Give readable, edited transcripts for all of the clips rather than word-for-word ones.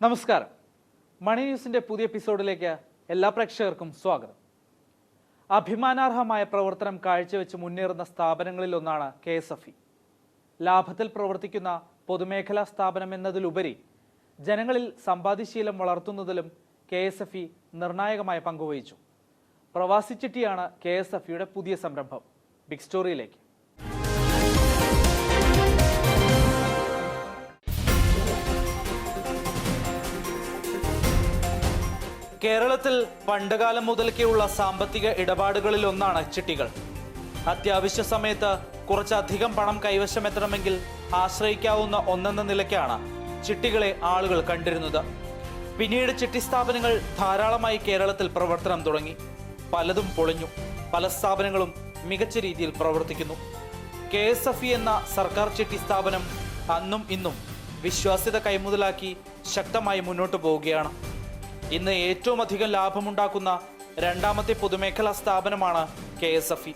നമസ്കാരം. മണി ന്യൂസിന്റെ പുതിയ എപ്പിസോഡിലേക്ക് എല്ലാ പ്രേക്ഷകർക്കും സ്വാഗതം. അഭിമാനാർഹമായ പ്രവർത്തനം കാഴ്ചവെച്ച് മുന്നേറുന്ന സ്ഥാപനങ്ങളിലൊന്നാണ് KSFE. ലാഭത്തിൽ പ്രവർത്തിക്കുന്ന പൊതുമേഖലാ സ്ഥാപനം എന്നതിലുപരി ജനങ്ങളിൽ സമ്പാദ്യശീലം വളർത്തുന്നതിലും KSFE നിർണായകമായ പങ്കുവഹിച്ചു. പ്രവാസി ചിട്ടിയാണ് KSFEയുടെ പുതിയ സംരംഭം. ബിഗ് സ്റ്റോറിയിലേക്ക്. കേരളത്തിൽ പണ്ടുകാലം മുതൽക്കേയുള്ള സാമ്പത്തിക ഇടപാടുകളിൽ ഒന്നാണ് ചിട്ടികൾ. അത്യാവശ്യ സമയത്ത് കുറച്ചധികം പണം കൈവശമെത്തണമെങ്കിൽ ആശ്രയിക്കാവുന്ന ഒന്നെന്ന നിലയ്ക്കാണ് ചിട്ടികളെ ആളുകൾ കണ്ടിരുന്നത്. പിന്നീട് ചിട്ടി സ്ഥാപനങ്ങൾ ധാരാളമായി കേരളത്തിൽ പ്രവർത്തനം തുടങ്ങി. പലതും പൊളിഞ്ഞു. പല സ്ഥാപനങ്ങളും മികച്ച രീതിയിൽ പ്രവർത്തിക്കുന്നു. KSFE എന്ന സർക്കാർ ചിട്ടി സ്ഥാപനം അന്നും ഇന്നും വിശ്വാസ്യത കൈമുതലാക്കി ശക്തമായി മുന്നോട്ട് പോവുകയാണ്. ഇന്ന് ഏറ്റവും അധികം ലാഭമുണ്ടാക്കുന്ന രണ്ടാമത്തെ പൊതുമേഖലാ സ്ഥാപനമാണ് KSFE.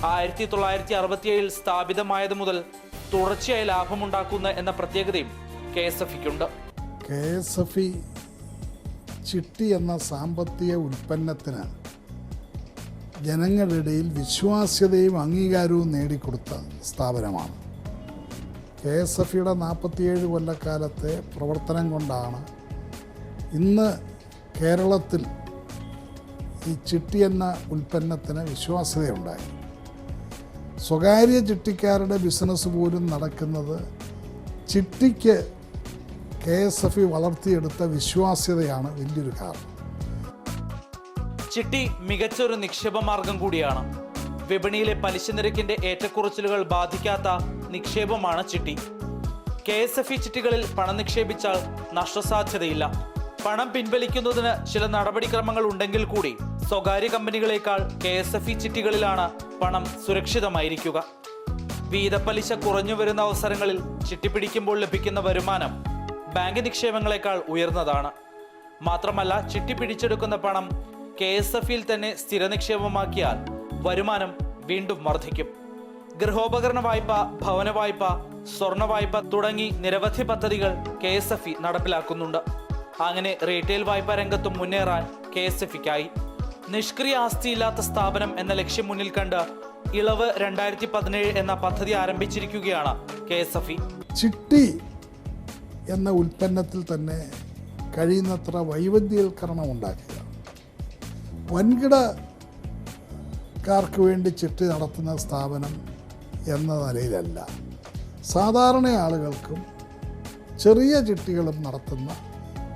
1967 സ്ഥാപിതമായത് മുതൽ തുടർച്ചയായി ലാഭമുണ്ടാക്കുന്ന എന്ന പ്രത്യേകതയും KSFEക്കുണ്ട്. KSFE ചിട്ടി എന്ന സാമ്പത്തിക ഉൽപ്പന്നത്തിന് ജനങ്ങളുടെ ഇടയിൽ വിശ്വാസ്യതയും അംഗീകാരവും നേടിക്കൊടുത്ത സ്ഥാപനമാണ്. KSFEയുടെ 47 കൊല്ലക്കാലത്തെ പ്രവർത്തനം കൊണ്ടാണ് ഇന്ന് കേരളത്തിൽ ഈ ചിട്ടി എന്ന ഉൽപ്പന്നത്തിന് വിശ്വാസ്യതയുണ്ടായി. സ്വകാര്യ ചിട്ടിക്കാരുടെ ബിസിനസ് പോലും നടക്കുന്നത് ചിട്ടിക്ക് KSFE വളർത്തിയെടുത്ത വിശ്വാസ്യതയാണ് വലിയൊരു കാരണം. ചിട്ടി മികച്ചൊരു നിക്ഷേപ മാർഗം കൂടിയാണ്. വിപണിയിലെ പലിശ നിരക്കിന്റെ ഏറ്റക്കുറച്ചിലുകൾ ബാധിക്കാത്ത നിക്ഷേപമാണ് ചിട്ടി. KSFE ചിട്ടികളിൽ പണം നിക്ഷേപിച്ചാൽ നഷ്ടസാധ്യതയില്ല. പണം പിൻവലിക്കുന്നതിന് ചില നടപടിക്രമങ്ങൾ ഉണ്ടെങ്കിൽ കൂടി സ്വകാര്യ കമ്പനികളെക്കാൾ KSFE ചിട്ടികളിലാണ് പണം സുരക്ഷിതമായിരിക്കുക. വീതപ്പലിശ കുറഞ്ഞു വരുന്ന അവസരങ്ങളിൽ ചിട്ടി പിടിക്കുമ്പോൾ ലഭിക്കുന്ന വരുമാനം ബാങ്ക് നിക്ഷേപങ്ങളെക്കാൾ ഉയർന്നതാണ്. മാത്രമല്ല, ചിട്ടി പിടിച്ചെടുക്കുന്ന പണം KSFEയിൽ തന്നെ സ്ഥിര നിക്ഷേപമാക്കിയാൽ വരുമാനം വീണ്ടും വർദ്ധിക്കും. ഗൃഹോപകരണ വായ്പ, ഭവന വായ്പ, സ്വർണ്ണ വായ്പ തുടങ്ങി നിരവധി പദ്ധതികൾ KSFE നടപ്പിലാക്കുന്നുണ്ട്. അങ്ങനെ റീറ്റെയിൽ വായ്പാ രംഗത്തും മുന്നേറാൻ KSFEക്കായി. നിഷ്ക്രിയ ആസ്തിയില്ലാത്ത സ്ഥാപനം എന്ന ലക്ഷ്യം മുന്നിൽ കണ്ട് ഇളവ് 2017 എന്ന പദ്ധതി ആരംഭിച്ചിരിക്കുകയാണ് KSFE. ചിട്ടി എന്ന ഉൽപ്പന്നത്തിൽ തന്നെ കഴിയുന്നത്ര വൈവിധ്യവൽക്കരണം ഉണ്ടാക്കുക. വൻകിടക്കാർക്ക് വേണ്ടി ചിട്ടി നടത്തുന്ന സ്ഥാപനം എന്ന നിലയിലല്ല, സാധാരണ ആളുകൾക്കും ചെറിയ ചിട്ടികളും നടത്തുന്ന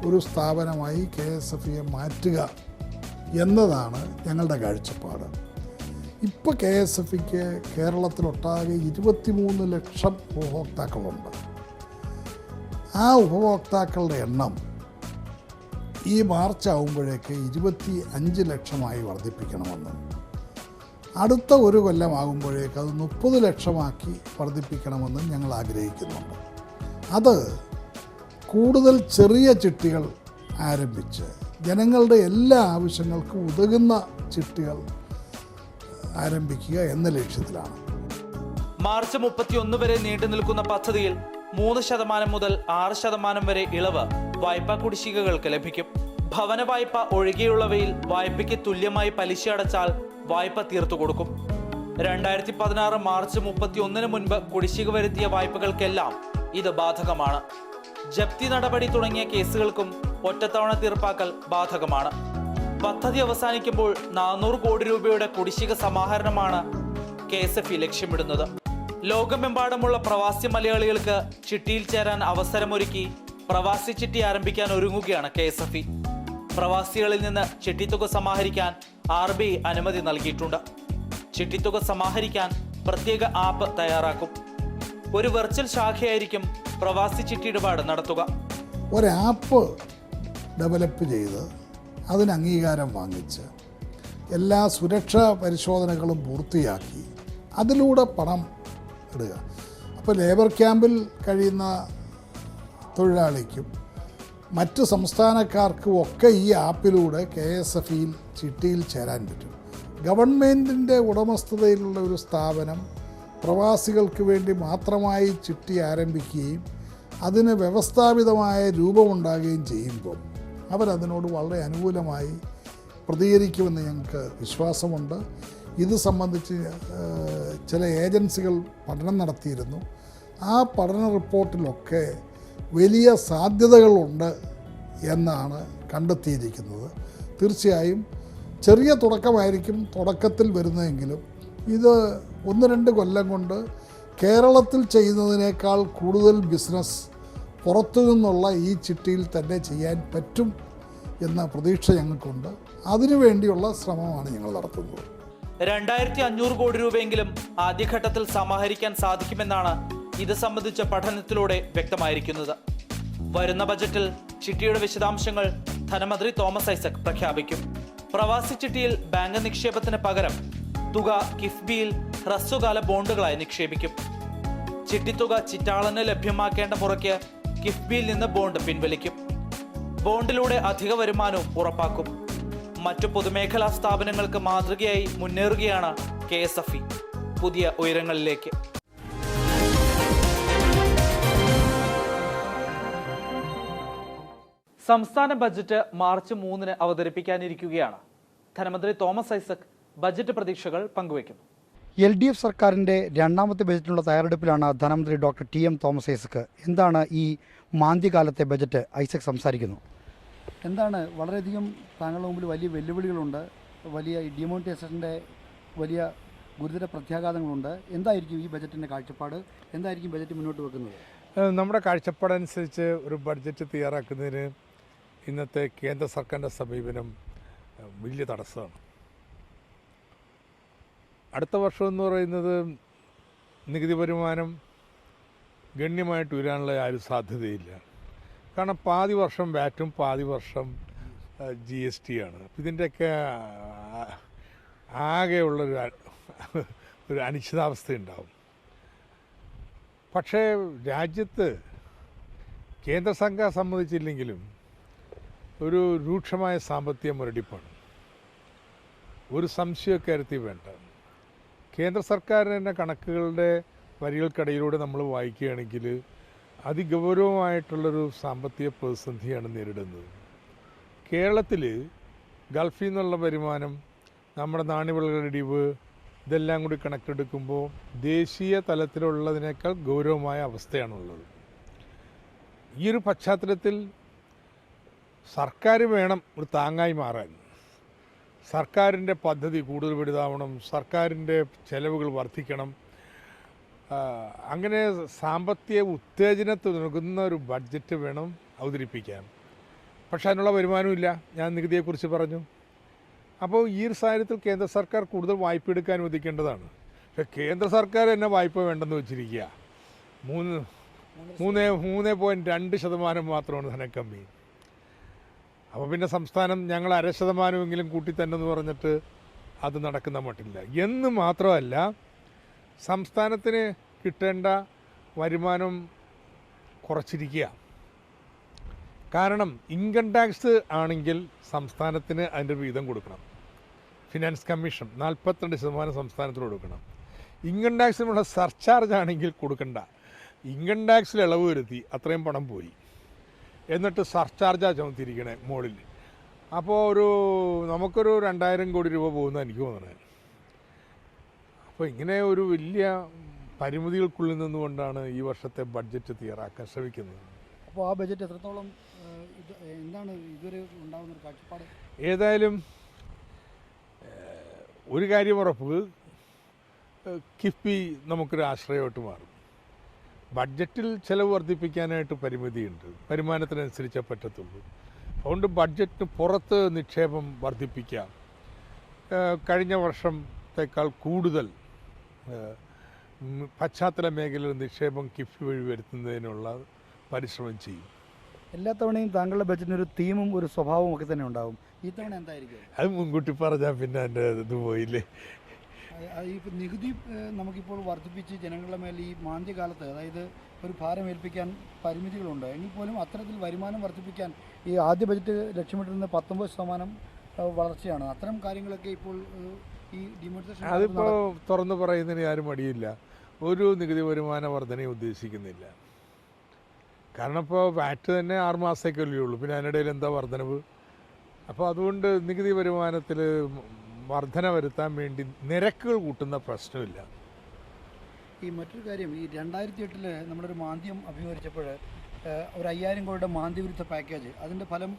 ഒരു സ്ഥാപനമായി KSFEയെ മാറ്റുക എന്നതാണ് ഞങ്ങളുടെ കാഴ്ചപ്പാട്. ഇപ്പോൾ KSFEക്ക് കേരളത്തിലൊട്ടാകെ 23 ലക്ഷം ഉപഭോക്താക്കളുണ്ട്. ആ ഉപഭോക്താക്കളുടെ എണ്ണം ഈ മാർച്ച് ആകുമ്പോഴേക്ക് 25 ലക്ഷമായി വർദ്ധിപ്പിക്കണമെന്നും അടുത്ത ഒരു കൊല്ലമാകുമ്പോഴേക്ക് അത് 30 ലക്ഷമാക്കി വർദ്ധിപ്പിക്കണമെന്നും ഞങ്ങൾ ആഗ്രഹിക്കുന്നുണ്ട്. അത് കൂടുതൽ ചെറിയ ചിട്ടികൾ ആരംഭിച്ച് ജനങ്ങളുടെ എല്ലാ ആവശ്യങ്ങൾക്കും ഉതകുന്ന ചിട്ടികൾ ആരംഭിക്കുക എന്ന ലക്ഷ്യത്തിലാണ്. മാർച്ച് 31 വരെ നീണ്ടു നിൽക്കുന്ന പദ്ധതിയിൽ 3% മുതൽ 6% വരെ ഇളവ് വായ്പാ കുടിശ്ശികകൾക്ക് ലഭിക്കും. ഭവന വായ്പ ഒഴികെയുള്ളവയിൽ വായ്പയ്ക്ക് തുല്യമായി പലിശ അടച്ചാൽ വായ്പ തീർത്തു കൊടുക്കും. 2016 മാർച്ച് 31 മുൻപ് കുടിശ്ശിക വരുത്തിയ വായ്പകൾക്കെല്ലാം ഇത് ബാധകമാണ്. ജപ്തി നടപടി തുടങ്ങിയ കേസുകൾക്കും ഒറ്റത്തവണ തീർപ്പാക്കൽ ബാധകമാണ്. പദ്ധതി അവസാനിക്കുമ്പോൾ 400 കോടി രൂപയുടെ കുടിശ്ശിക സമാഹരണമാണ് KSFE ലക്ഷ്യമിടുന്നത്. ലോകമെമ്പാടുമുള്ള പ്രവാസി മലയാളികൾക്ക് ചിട്ടിയിൽ ചേരാൻ അവസരമൊരുക്കി പ്രവാസി ചിട്ടി ആരംഭിക്കാൻ ഒരുങ്ങുകയാണ് KSFE. പ്രവാസികളിൽ നിന്ന് ചിട്ടിത്തുക സമാഹരിക്കാൻ RBI അനുമതി നൽകിയിട്ടുണ്ട്. ചിട്ടിത്തുക സമാഹരിക്കാൻ പ്രത്യേക ആപ്പ് തയ്യാറാക്കും. ഒരു വെർച്വൽ ശാഖയായിരിക്കും പ്രവാസി ചിട്ടി ഇടപാട് നടത്തുക. ഒരാപ്പ് ഡെവലപ്പ് ചെയ്ത് അതിന് അംഗീകാരം വാങ്ങിച്ച് എല്ലാ സുരക്ഷാ പരിശോധനകളും പൂർത്തിയാക്കി അതിലൂടെ പണം ഇടുക. അപ്പോൾ ലേബർ ക്യാമ്പിൽ കഴിയുന്ന തൊഴിലാളിക്കും മറ്റ് സംസ്ഥാനക്കാർക്കും ഒക്കെ ഈ ആപ്പിലൂടെ KSFEയിൽ ചിട്ടിയിൽ ചേരാൻ പറ്റും. ഗവൺമെൻറ്റിൻ്റെ ഉടമസ്ഥതയിലുള്ള ഒരു സ്ഥാപനം പ്രവാസികൾക്ക് വേണ്ടി മാത്രമായി ചിട്ടി ആരംഭിക്കുകയും അതിന് വ്യവസ്ഥാപിതമായ രൂപമുണ്ടാകുകയും ചെയ്യുമ്പോൾ അവരതിനോട് വളരെ അനുകൂലമായി പ്രതികരിക്കുമെന്ന് ഞങ്ങൾക്ക് വിശ്വാസമുണ്ട്. ഇത് സംബന്ധിച്ച് ചില ഏജൻസികൾ പഠനം നടത്തിയിരുന്നു. ആ പഠന റിപ്പോർട്ടിലൊക്കെ വലിയ സാധ്യതകളുണ്ട് എന്നാണ് കണ്ടെത്തിയിരിക്കുന്നത്. തീർച്ചയായും ചെറിയ തുടക്കമായിരിക്കും തുടക്കത്തിൽ വരുന്നതെങ്കിലും ഇത് 1-2 കൊല്ലം കൊണ്ട് കേരളത്തിൽ ചെയ്യുന്നതിനേക്കാൾ കൂടുതൽ ബിസിനസ് പുറത്തു നിന്നുള്ള ഈ ചിട്ടിയിൽ തന്നെ ചെയ്യാൻ പറ്റും എന്ന പ്രതീക്ഷ ഞങ്ങൾക്കുണ്ട്. അതിനുവേണ്ടിയുള്ള ശ്രമമാണ് ഞങ്ങൾ നടത്തുന്നത്. 2500 കോടി രൂപയെങ്കിലും ആദ്യഘട്ടത്തിൽ സമാഹരിക്കാൻ സാധിക്കുമെന്നാണ് ഇത് സംബന്ധിച്ച പഠനത്തിലൂടെ വ്യക്തമായിരിക്കുന്നത്. വരുന്ന ബജറ്റിൽ ചിട്ടിയുടെ വിശദാംശങ്ങൾ ധനമന്ത്രി തോമസ് ഐസക് പ്രഖ്യാപിക്കും. പ്രവാസി ചിട്ടിയിൽ ബാങ്ക് നിക്ഷേപത്തിന് പകരം തുക കിഫ്ബിയിൽ ഹ്രസ്വകാല ബോണ്ടുകളായി നിക്ഷേപിക്കും. ചിട്ടിത്തുക ചിറ്റാളന് ലഭ്യമാക്കേണ്ട മുറയ്ക്ക് കിഫ്ബിയിൽ നിന്ന് ബോണ്ട് പിൻവലിക്കും. ബോണ്ടിലൂടെ അധിക വരുമാനവും ഉറപ്പാക്കും. മറ്റു പൊതുമേഖലാ സ്ഥാപനങ്ങൾക്ക് മാതൃകയായി മുന്നേറുകയാണ് KSFE പുതിയ ഉയരങ്ങളിലേക്ക്. സംസ്ഥാന ബജറ്റ് മാർച്ച് 3-ന് അവതരിപ്പിക്കാനിരിക്കുകയാണ്. ധനമന്ത്രി തോമസ് ഐസക് ബജറ്റ് പ്രതീക്ഷകൾ പങ്കുവയ്ക്കുന്നു. LDF സർക്കാരിൻ്റെ രണ്ടാമത്തെ ബജറ്റിനുള്ള തയ്യാറെടുപ്പിലാണ് ധനമന്ത്രി ഡോക്ടർ TM തോമസ് ഐസക്. എന്താണ് ഈ മാന്ദ്യകാലത്തെ ബജറ്റ്? ഐസക് സംസാരിക്കുന്നു. എന്താണ്, വളരെയധികം താങ്കളുടെ മുമ്പിൽ വലിയ വെല്ലുവിളികളുണ്ട്, വലിയ ഡിമോണിറ്റൈസേഷൻ്റെ വലിയ ഗുരുതര പ്രത്യാഘാതങ്ങളുണ്ട്. എന്തായിരിക്കും ഈ ബജറ്റിൻ്റെ കാഴ്ചപ്പാട്? എന്തായിരിക്കും ബജറ്റ് മുന്നോട്ട് വെക്കുന്നത്? നമ്മുടെ കാഴ്ചപ്പാടനുസരിച്ച് ഒരു ബഡ്ജറ്റ് തയ്യാറാക്കുന്നതിന് ഇന്നത്തെ കേന്ദ്ര സർക്കാരിൻ്റെ സമീപനം വലിയ തടസ്സമാണ്. അടുത്ത വർഷം എന്ന് പറയുന്നത് നികുതി വരുമാനം ഗണ്യമായിട്ട് ഉയരാനുള്ള ആരും സാധ്യതയില്ല. കാരണം പാതി വർഷം വാറ്റും പാതി വർഷം GST ആണ്. ഇതിൻ്റെയൊക്കെ ആകെയുള്ളൊരു അനിശ്ചിതാവസ്ഥയുണ്ടാവും. പക്ഷേ രാജ്യത്ത് കേന്ദ്ര സർക്കാർ സമ്മതിച്ചില്ലെങ്കിലും ഒരു രൂക്ഷമായ സാമ്പത്തിക മുരടിപ്പാണ്. ഒരു സംശയക്കാര്യത്തിൽ വേണ്ട. കേന്ദ്ര സർക്കാരിൻ്റെ കണക്കുകളുടെ വരികൾക്കിടയിലൂടെ നമ്മൾ വായിക്കുകയാണെങ്കിൽ അതിഗൗരവമായിട്ടുള്ളൊരു സാമ്പത്തിക പ്രതിസന്ധിയാണ് നേരിടുന്നത്. കേരളത്തിൽ ഗൾഫിൽ നിന്നുള്ള വരുമാനം, നമ്മുടെ നാണ്യവിളകളുടെ ഇടിവ്, ഇതെല്ലാം കൂടി കണക്കെടുക്കുമ്പോൾ ദേശീയ തലത്തിലുള്ളതിനേക്കാൾ ഗൗരവമായ അവസ്ഥയാണുള്ളത്. ഈ ഒരു പശ്ചാത്തലത്തിൽ സർക്കാർ വേണം ഒരു താങ്ങായി മാറാൻ. സർക്കാരിൻ്റെ പദ്ധതി കൂടുതൽ വലുതാവണം, സർക്കാരിൻ്റെ ചെലവുകൾ വർദ്ധിക്കണം. അങ്ങനെ സാമ്പത്തിക ഉത്തേജനത്തിന് നൽകുന്ന ഒരു ബഡ്ജറ്റ് വേണം അവതരിപ്പിക്കാൻ. പക്ഷെ അതിനുള്ള വരുമാനമില്ല. ഞാൻ നികുതിയെക്കുറിച്ച് പറഞ്ഞു. അപ്പോൾ ഈ ഒരു സാഹചര്യത്തിൽ കേന്ദ്ര സർക്കാർ കൂടുതൽ വായ്പ എടുക്കാൻ അനുവദിക്കേണ്ടതാണ്. പക്ഷേ കേന്ദ്ര സർക്കാർ തന്നെ വായ്പ വേണ്ടെന്ന് വെച്ചിരിക്കുക. 3.2% മാത്രമാണ് ധനക്കമ്മി. അപ്പോൾ പിന്നെ സംസ്ഥാനം ഞങ്ങൾ 0.5% കൂട്ടി തന്നെ എന്ന് പറഞ്ഞിട്ട് അത് നടക്കുന്ന മട്ടില്ല. എന്ന് മാത്രമല്ല, സംസ്ഥാനത്തിന് കിട്ടേണ്ട വരുമാനം കുറച്ചിരിക്കുക. കാരണം ഇൻകം ടാക്സ് ആണെങ്കിൽ സംസ്ഥാനത്തിന് അതിൻ്റെ വീതം കൊടുക്കണം. ഫിനാൻസ് കമ്മീഷൻ 42% സംസ്ഥാനത്തിന് കൊടുക്കണം. ഇൻകം ടാക്സിനുള്ള സർചാർജ് ആണെങ്കിൽ കൊടുക്കണ്ട. ഇൻകം ടാക്സിൽ ഇളവ് വരുത്തി അത്രയും പണം പോയി. എന്നിട്ട് സർചാർജാണ് ചുമത്തിയിരിക്കണേ മുകളിൽ. അപ്പോൾ നമുക്കൊരു 2000 കോടി രൂപ പോകുന്ന എനിക്ക് തോന്നുന്നത്. അപ്പോൾ ഇങ്ങനെ ഒരു വലിയ പരിമിതികൾക്കുള്ളിൽ നിന്നുകൊണ്ടാണ് ഈ വർഷത്തെ ബഡ്ജറ്റ് തയ്യാറാക്കാൻ ശ്രമിക്കുന്നത്. അപ്പോൾ ആ ബജറ്റ് എത്രത്തോളം എന്താണ് ഇതുവരെ ഉണ്ടാകുന്ന ഒരു കാഴ്ചപ്പാട്? ഏതായാലും ഒരു കാര്യം ഉറപ്പ്, കിഫ്ബി നമുക്കൊരു ആശ്രയമായിട്ട് മാറും. ബഡ്ജറ്റിൽ ചിലവ് വർദ്ധിപ്പിക്കാനായിട്ട് പരിമിതിയുണ്ട്, വരുമാനത്തിനനുസരിച്ചേ പറ്റത്തുള്ളൂ. അതുകൊണ്ട് ബഡ്ജറ്റിന് പുറത്ത് നിക്ഷേപം വർദ്ധിപ്പിക്കാം. കഴിഞ്ഞ വർഷത്തേക്കാൾ കൂടുതൽ പശ്ചാത്തല മേഖലയിൽ നിക്ഷേപം കിഫ്ബി വഴി വരുത്തുന്നതിനുള്ള പരിശ്രമം ചെയ്യും. എല്ലാ തവണയും താങ്കളുടെ ബജറ്റിനൊരു തീമും ഒരു സ്വഭാവവും ഒക്കെ തന്നെ ഉണ്ടാവും. ഈ തവണ എന്തായിരിക്കും? അത് മുൻകൂട്ടി പറഞ്ഞാൽ പിന്നെ എൻ്റെ ഇത് പോയില്ലേ. ഈ നികുതി നമുക്കിപ്പോൾ വർദ്ധിപ്പിച്ച് ജനങ്ങളുടെ മേൽ ഈ മാന്ദ്യകാലത്ത്, അതായത് ഒരു ഭാരം ഏൽപ്പിക്കാൻ പരിമിതികളുണ്ട്. എങ്കിൽ പോലും അത്തരത്തിൽ വരുമാനം വർദ്ധിപ്പിക്കാൻ ഈ ആദ്യ ബജറ്റ് ലക്ഷ്യമിട്ടിരുന്ന 19% വളർച്ചയാണ്. അത്തരം കാര്യങ്ങളൊക്കെ ഇപ്പോൾ ഈ ഡിമോണിറ്റൈസേഷൻ അതിപ്പോൾ തുറന്നു പറയുന്നതിന് ആരും മടിയില്ല. ഒരു നികുതി വരുമാന വർധനയും ഉദ്ദേശിക്കുന്നില്ല. കാരണം ഇപ്പോൾ വാറ്റ് തന്നെ 6 മാസത്തേക്കല്ലേ ഉള്ളൂ, പിന്നെ അതിനിടയിൽ എന്താ വർധനവ്? അപ്പോൾ അതുകൊണ്ട് നികുതി വരുമാനത്തിൽ വർധന വരുത്താൻ വേണ്ടി നിരക്കുകൾ കൂട്ടുന്ന പ്രശ്നമില്ല. ഈ മറ്റൊരു കാര്യം, ഈ 2008 നമ്മളൊരു മാന്ദ്യം അഭിമുഖീകരിച്ചപ്പോൾ ഒരു 5000 കോടിയുടെ മാന്ദ്യവിരുദ്ധ പാക്കേജ്, അതിൻ്റെ ഫലം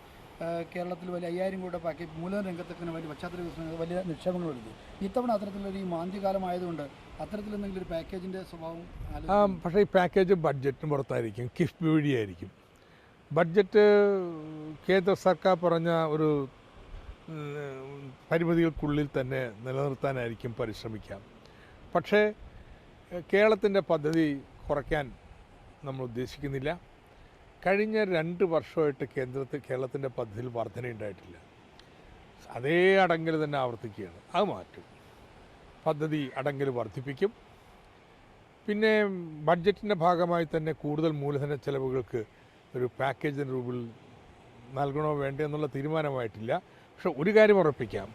കേരളത്തിൽ വലിയ 5000 കോടിയുടെ പാക്കേജ് മൂലധന രംഗത്തൊക്കെ വലിയ പശ്ചാത്തല വികസനങ്ങൾ, വലിയ നിക്ഷേപങ്ങൾ വരുന്നു. ഇത്തവണ അത്തരത്തിലൊരു ഈ മാന്ദ്യകാലമായതുകൊണ്ട് അത്തരത്തിലെന്തെങ്കിലും ഒരു പാക്കേജിൻ്റെ സ്വഭാവം പക്ഷേ ഈ പാക്കേജ് ബഡ്ജറ്റിന് പുറത്തായിരിക്കും, കിഫ്ബി വഴിയായിരിക്കും. ബഡ്ജറ്റ് കേന്ദ്ര സർക്കാർ പറഞ്ഞ ഒരു പരിമിതികൾക്കുള്ളിൽ തന്നെ നിലനിർത്താനായിരിക്കും പരിശ്രമിക്കാം. പക്ഷേ കേരളത്തിൻ്റെ പദ്ധതി കുറയ്ക്കാൻ നമ്മൾ ഉദ്ദേശിക്കുന്നില്ല. കഴിഞ്ഞ 2 വർഷമായിട്ട് കേരളത്തിൻ്റെ പദ്ധതിയിൽ വർധനയുണ്ടായിട്ടില്ല. അതേ അടങ്കൽ തന്നെ ആവർത്തിക്കുകയാണ്. അത് മാറ്റും, പദ്ധതി അടങ്കൽ വർദ്ധിപ്പിക്കും. പിന്നെ ബഡ്ജറ്റിൻ്റെ ഭാഗമായി തന്നെ കൂടുതൽ മൂലധന ചെലവുകൾക്ക് ഒരു പാക്കേജിന് രൂപത്തിൽ നൽകണോ വേണ്ടോ എന്നുള്ള തീരുമാനമായിട്ടില്ല. പക്ഷെ ഒരു കാര്യം ഉറപ്പിക്കാം,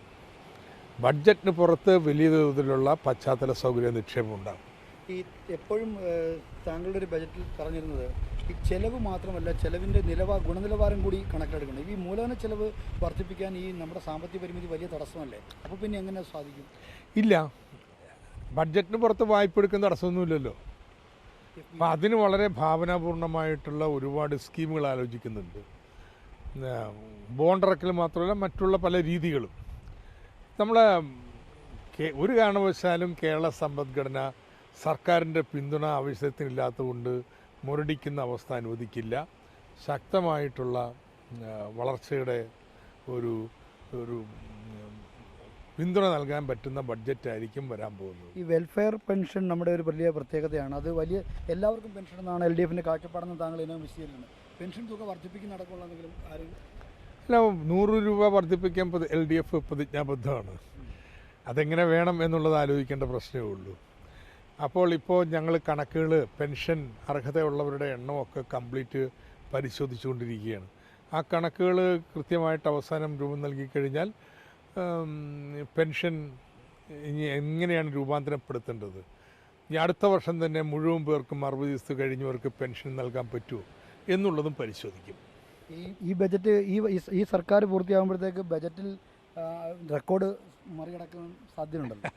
ബഡ്ജറ്റിന് പുറത്ത് വലിയ തോതിലുള്ള പശ്ചാത്തല സൗകര്യ നിക്ഷേപം ഉണ്ടാകും. ഈ എപ്പോഴും താങ്കളുടെ ഒരു ബജറ്റിൽ പറഞ്ഞിരുന്നത് ഈ ചെലവ് മാത്രമല്ല, ചെലവിൻ്റെ ഗുണനിലവാരം കൂടി കണക്കിലെടുക്കണം. ഈ മൂലധന ചെലവ് വർദ്ധിപ്പിക്കാൻ ഈ നമ്മുടെ സാമ്പത്തിക പരിമിതി വലിയ തടസ്സമല്ലേ? അപ്പോൾ പിന്നെ എങ്ങനെ സാധിക്കും? ഇല്ല, ബഡ്ജറ്റിന് പുറത്ത് വായ്പ എടുക്കുന്ന തടസ്സമൊന്നുമില്ലല്ലോ. അപ്പം അതിന് വളരെ ഭാവനാപൂർണമായിട്ടുള്ള ഒരുപാട് സ്കീമുകൾ ആലോചിക്കുന്നുണ്ട്. ബോണ്ടിറക്കൽ മാത്രമല്ല, മറ്റുള്ള പല രീതികളും. നമ്മളെ ഒരു കാരണവശാലും കേരള സമ്പദ്ഘടന സർക്കാരിൻ്റെ പിന്തുണ ആവശ്യത്തിനില്ലാത്തതുകൊണ്ട് മുരടിക്കുന്ന അവസ്ഥ അനുവദിക്കില്ല. ശക്തമായിട്ടുള്ള വളർച്ചയുടെ ഒരു പിന്തുണ നൽകാൻ പറ്റുന്ന ബഡ്ജറ്റായിരിക്കും വരാൻ പോകുന്നത്. ഈ വെൽഫെയർ പെൻഷൻ നമ്മുടെ ഒരു വലിയ പ്രത്യേകതയാണ്. അത് വലിയ എല്ലാവർക്കും പെൻഷൻ എന്നാണ് LDFിൻ്റെ കാഴ്ചപ്പാടെന്ന് താങ്കൾ ഇതിനെ വിശദീകരിക്കുന്നത്. പെൻഷൻ തുക വർദ്ധിപ്പിക്കുന്ന അടക്കമുള്ളതെങ്കിലും ആരും അല്ല, 100 രൂപ വർദ്ധിപ്പിക്കാൻ LDF പ്രതിജ്ഞാബദ്ധമാണ്. അതെങ്ങനെ വേണം എന്നുള്ളത് ആലോചിക്കേണ്ട പ്രശ്നമേ ഉള്ളൂ. അപ്പോൾ ഇപ്പോൾ ഞങ്ങൾ കണക്കുകൾ, പെൻഷൻ അർഹതയുള്ളവരുടെ എണ്ണമൊക്കെ കംപ്ലീറ്റ് പരിശോധിച്ചുകൊണ്ടിരിക്കുകയാണ്. ആ കണക്കുകൾ കൃത്യമായിട്ട് അവസാനം രൂപം നൽകിക്കഴിഞ്ഞാൽ പെൻഷൻ ഇനി എങ്ങനെയാണ് രൂപാന്തരപ്പെടുത്തേണ്ടത്, ഈ അടുത്ത വർഷം തന്നെ മുഴുവൻ പേർക്കും 60 ദിവസത്ത് കഴിഞ്ഞവർക്ക് പെൻഷൻ നൽകാൻ പറ്റുമോ എന്നുള്ളതും പരിശോധിക്കും. ഈ ബജറ്റ് ഈ സർക്കാർ പൂർത്തിയാകുമ്പോഴത്തേക്ക് ബജറ്റിൽ റെക്കോർഡ് മറികടക്കാൻ സാധ്യതയുണ്ടല്ലോ.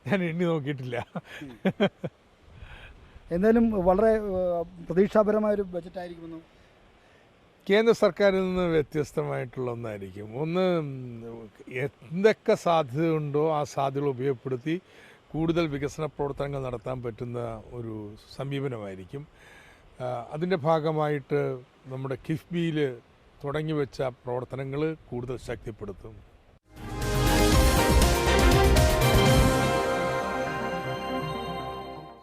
ഞാൻ എണ്ണി നോക്കിയിട്ടില്ല. എന്തായാലും വളരെ പ്രതീക്ഷാപരമായൊരു ബജറ്റായിരിക്കുമെന്ന്. കേന്ദ്ര സർക്കാരിൽ നിന്ന് വ്യത്യസ്തമായിട്ടുള്ള ഒന്നായിരിക്കും. ഒന്ന്, എന്തൊക്കെ സാധ്യതയുണ്ടോ ആ സാധ്യതകൾ ഉപയോഗപ്പെടുത്തി കൂടുതൽ വികസന പ്രവർത്തനങ്ങൾ നടത്താൻ പറ്റുന്ന ഒരു സമീപനമായിരിക്കും. അതിൻ്റെ ഭാഗമായിട്ട് നമ്മുടെ കിഫ്ബിയിൽ തുടങ്ങി വെച്ച പ്രവർത്തനങ്ങൾ കൂടുതൽ ശക്തിപ്പെടുത്തും.